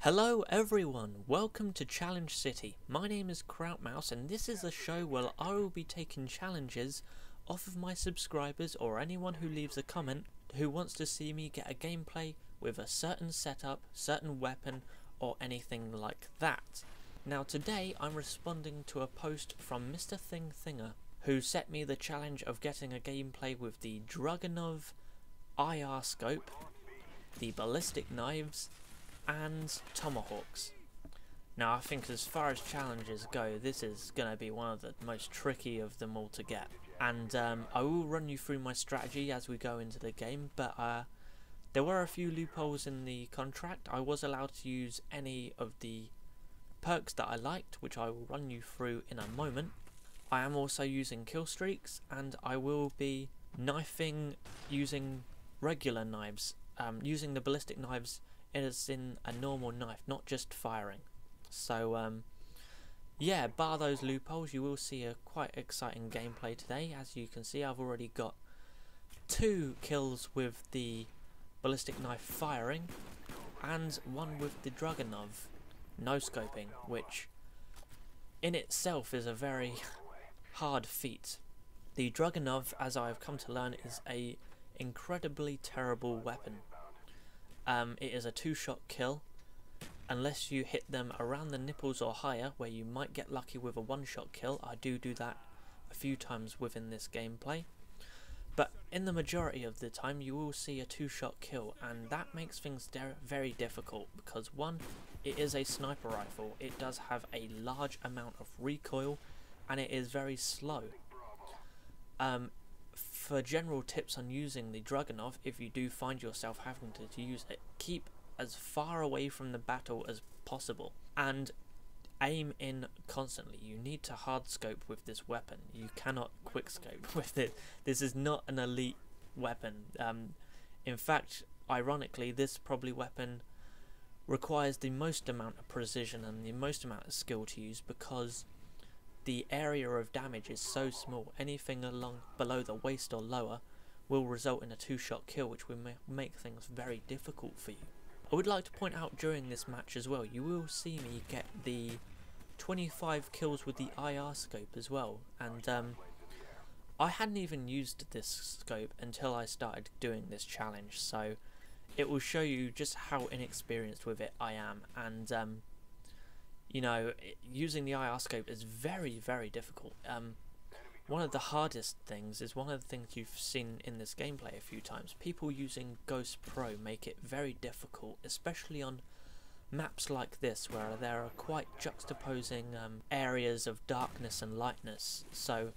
Hello everyone, welcome to Challenge City. My name is Krautmouse and this is a show where I will be taking challenges off of my subscribers or anyone who leaves a comment who wants to see me get a gameplay with a certain setup, certain weapon or anything like that. Now today I'm responding to a post from Mr. Thinger who set me the challenge of getting a gameplay with the Dragonov IR scope, the ballistic knives and Tomahawks. Now I think as far as challenges go, this is going to be one of the most tricky of them all to get. And I will run you through my strategy as we go into the game, but there were a few loopholes in the contract. I was allowed to use any of the perks that I liked, which I will run you through in a moment. I am also using kill streaks, and I will be knifing using regular knives, using the ballistic knives as in a normal knife, not just firing. So yeah, bar those loopholes, you will see a quite exciting gameplay today. As you can see, I've already got 2 kills with the ballistic knife firing and 1 with the Dragonov no-scoping, which in itself is a very hard feat. The Dragonov, as I have come to learn, is a incredibly terrible weapon. It is a 2-shot kill, unless you hit them around the nipples or higher, where you might get lucky with a 1-shot kill. I do that a few times within this gameplay, but in the majority of the time you will see a 2-shot kill, and that makes things very difficult because 1, it is a sniper rifle, it does have a large amount of recoil, and it is very slow. For general tips on using the Dragonov, if you do find yourself having to use it, keep as far away from the battle as possible and aim in constantly. You need to hard scope with this weapon. You cannot quick scope with it. This is not an elite weapon. In fact, ironically, this probably weapon requires the most amount of precision and the most amount of skill to use because the area of damage is so small. Anything along below the waist or lower will result in a 2-shot kill, which will make things very difficult for you. I would like to point out during this match as well, you will see me get the 25 kills with the IR scope as well, and I hadn't even used this scope until I started doing this challenge, so it will show you just how inexperienced with it I am. And you know, using the IR scope is very difficult. One of the hardest things is one of the things you've seen in this gameplay a few times. People using Ghost Pro make it very difficult, especially on maps like this where there are quite juxtaposing areas of darkness and lightness. So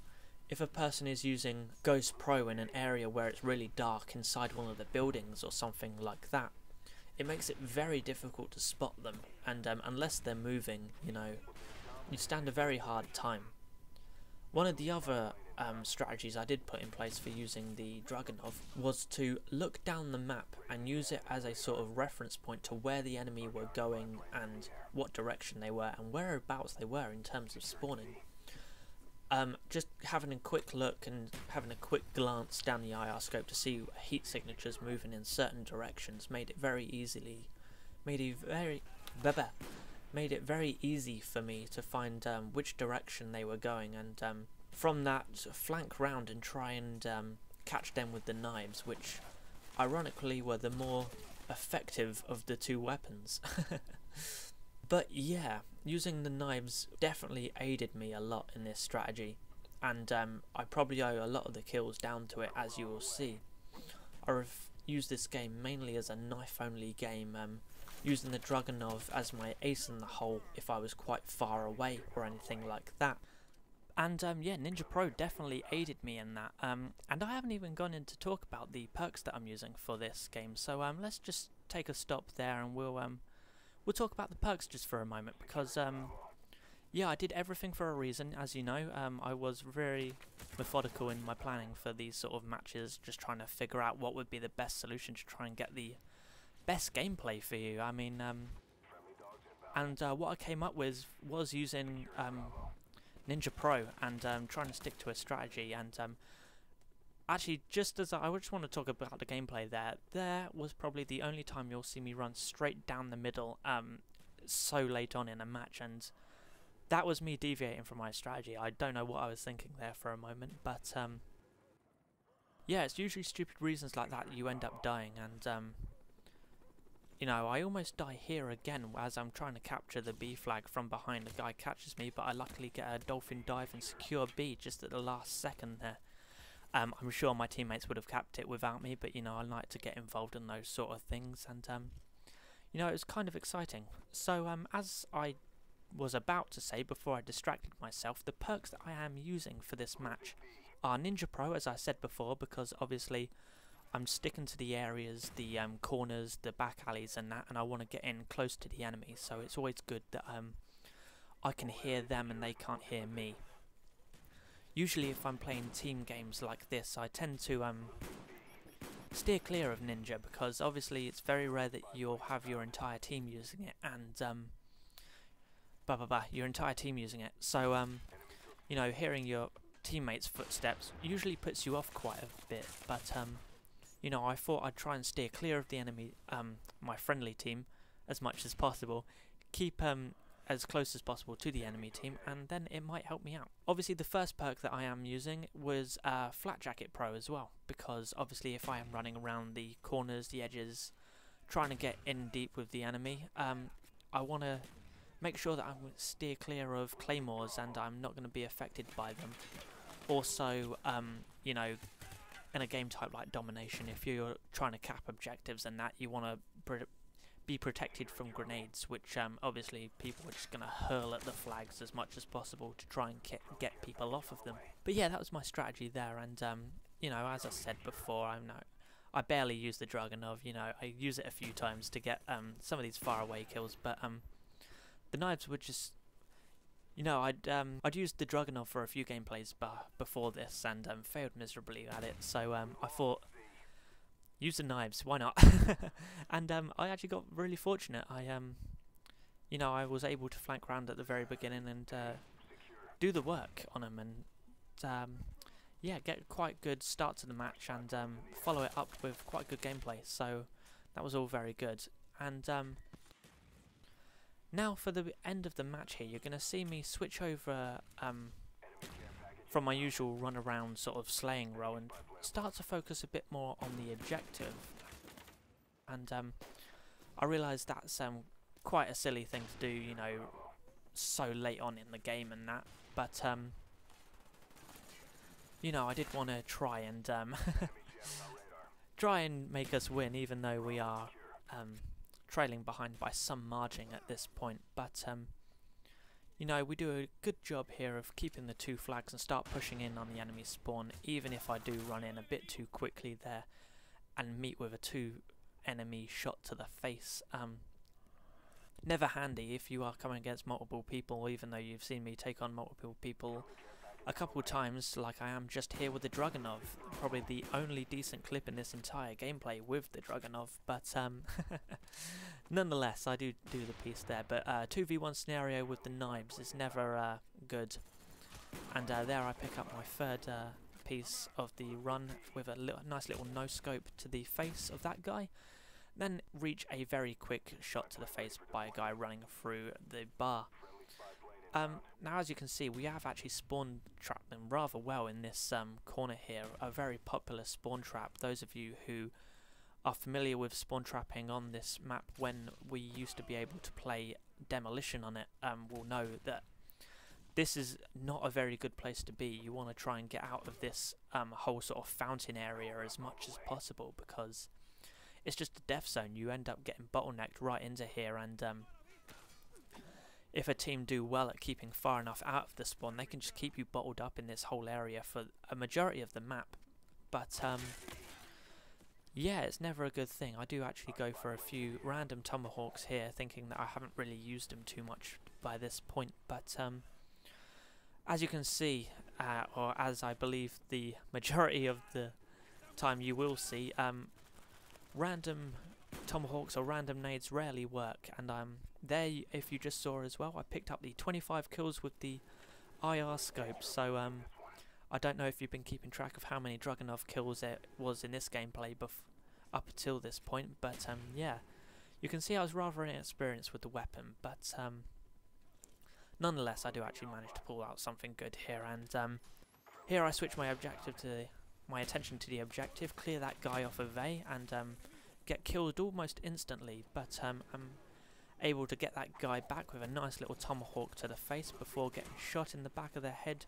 if a person is using Ghost Pro in an area where it's really dark inside one of the buildings or something like that, it makes it very difficult to spot them, and unless they're moving, you know, you stand a very hard time. One of the other strategies I did put in place for using the Dragonov was to look down the map and use it as a sort of reference point to where the enemy were going and what direction they were and whereabouts they were in terms of spawning. Just having a quick look and having a quick glance down the IR scope to see heat signatures moving in certain directions made it very easy for me to find which direction they were going, and from that flank round and try and catch them with the knives, which ironically were the more effective of the 2 weapons. But yeah, using the knives definitely aided me a lot in this strategy, and I probably owe a lot of the kills down to it, as you will see. I've used this game mainly as a knife-only game, using the Dragonov as my ace in the hole if I was quite far away or anything like that. And yeah, Ninja Pro definitely aided me in that. And I haven't even gone in to talk about the perks that I'm using for this game, so let's just take a stop there and we'll talk about the perks just for a moment, because yeah, I did everything for a reason, as you know. I was very methodical in my planning for these sort of matches, just trying to figure out what would be the best solution to try and get the best gameplay for you. I mean, and what I came up with was using Ninja Pro and trying to stick to a strategy, and Actually, just as I just want to talk about the gameplay there was probably the only time you'll see me run straight down the middle so late on in a match, and that was me deviating from my strategy. I don't know what I was thinking there for a moment, but yeah, it's usually stupid reasons like that you end up dying, and you know, I almost die here again as I'm trying to capture the B flag from behind. The guy catches me, but I luckily get a dolphin dive and secure B just at the last second there. I'm sure my teammates would have capped it without me, but you know, I like to get involved in those sort of things, and you know, it was kind of exciting. So as I was about to say before I distracted myself, the perks that I am using for this match are Ninja Pro, as I said before, because obviously I'm sticking to the areas, the corners, the back alleys and that, and I want to get in close to the enemy, so it's always good that I can hear them and they can't hear me. Usually if I'm playing team games like this, I tend to steer clear of Ninja, because obviously it's very rare that you'll have your entire team using it, and your entire team using it. So you know, hearing your teammates' footsteps usually puts you off quite a bit, but you know, I thought I'd try and steer clear of the enemy, my friendly team, as much as possible, keep as close as possible to the enemy team, and then it might help me out. Obviously the first perk that I am using was Flat Jacket Pro as well, because obviously if I am running around the corners, the edges, trying to get in deep with the enemy, I want to make sure that I steer clear of claymores and I'm not going to be affected by them. Also, you know, in a game type like Domination, if you're trying to cap objectives and that, you want to be protected from grenades, which obviously people are just going to hurl at the flags as much as possible to try and get people off of them. But yeah, that was my strategy there, and you know, as I said before, I barely use the Dragonov. You know, I use it a few times to get some of these faraway kills, but the knives were just, you know, I'd used the Dragonov for a few gameplays before this and failed miserably at it, so I thought, use the knives, why not? And I actually got really fortunate. You know, I was able to flank round at the very beginning and do the work on them, and yeah, get quite good start to the match and follow it up with quite good gameplay. So that was all very good. And now for the end of the match here, you're going to see me switch over from my usual run around sort of slaying role and start to focus a bit more on the objective. And I realise that's quite a silly thing to do, you know, so late on in the game and that, but you know, I did want to try and try and make us win, even though we are trailing behind by some margin at this point. But you know, we do a good job here of keeping the two flags and start pushing in on the enemy spawn, even if I do run in a bit too quickly there and meet with a 2 enemy shot to the face. Never handy if you are coming against multiple people, even though you've seen me take on multiple people a couple times, like I am just here with the Dragonov. Probably the only decent clip in this entire gameplay with the Dragonov, but nonetheless, I do the piece there. But 2v1 scenario with the knives is never good. And there I pick up my third piece of the run with a nice little no-scope to the face of that guy. Then reach a very quick shot to the face by a guy running through the bar. Now as you can see, we have actually spawn trapped them rather well in this corner here, a very popular spawn trap. Those of you who are familiar with spawn trapping on this map when we used to be able to play Demolition on it will know that this is not a very good place to be. You want to try and get out of this whole sort of fountain area as much as possible, because it's just a death zone. You end up getting bottlenecked right into here, and if a team do well at keeping far enough out of the spawn, they can just keep you bottled up in this whole area for a majority of the map. But yeah, it's never a good thing. I do actually go for a few random Tomahawks here, thinking that I haven't really used them too much by this point. But as you can see, or as I believe the majority of the time you will see, random Tomahawks or random nades rarely work, and there, if you just saw as well, I picked up the 25 kills with the IR scope, so I don't know if you've been keeping track of how many Dragonov kills it was in this gameplay up until this point, but yeah, You can see I was rather inexperienced with the weapon, but nonetheless I do actually manage to pull out something good here, and here I switch my attention to the objective, clear that guy off of A, and get killed almost instantly, but I'm able to get that guy back with a nice little tomahawk to the face before getting shot in the back of the head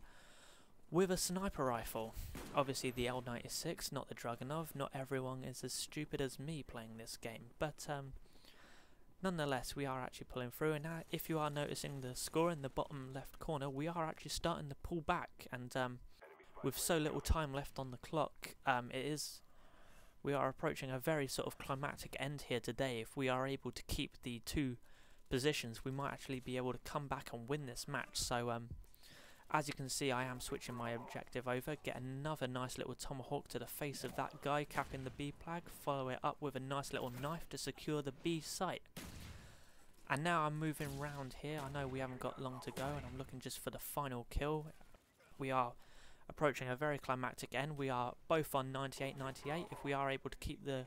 with a sniper rifle. Obviously the L96, not the Dragonov. Not everyone is as stupid as me playing this game, but nonetheless we are actually pulling through, and now if you are noticing the score in the bottom left corner, we are actually starting to pull back, and with so little time left on the clock, we are approaching a very sort of climactic end here today. If we are able to keep the 2 positions, we might actually be able to come back and win this match. So as you can see, I am switching my objective over, get another nice little tomahawk to the face of that guy, capping the B flag, follow it up with a nice little knife to secure the B site. And now I'm moving round here. I know we haven't got long to go, and I'm looking just for the final kill. We are approaching a very climactic end. We are both on 98-98. If we are able to keep the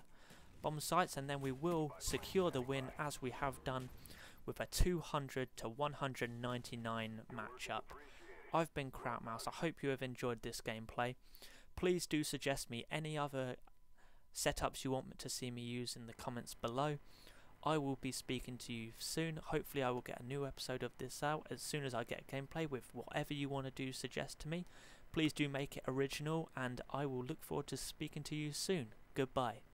bomb sites, and then we will secure the win, as we have done with a 200 to 199 matchup. I've been Krautmouse. I hope you have enjoyed this gameplay. Please do suggest me any other setups you want to see me use in the comments below. I will be speaking to you soon. Hopefully I will get a new episode of this out as soon as I get gameplay with whatever you want to do, suggest to me. Please do make it original, and I will look forward to speaking to you soon. Goodbye.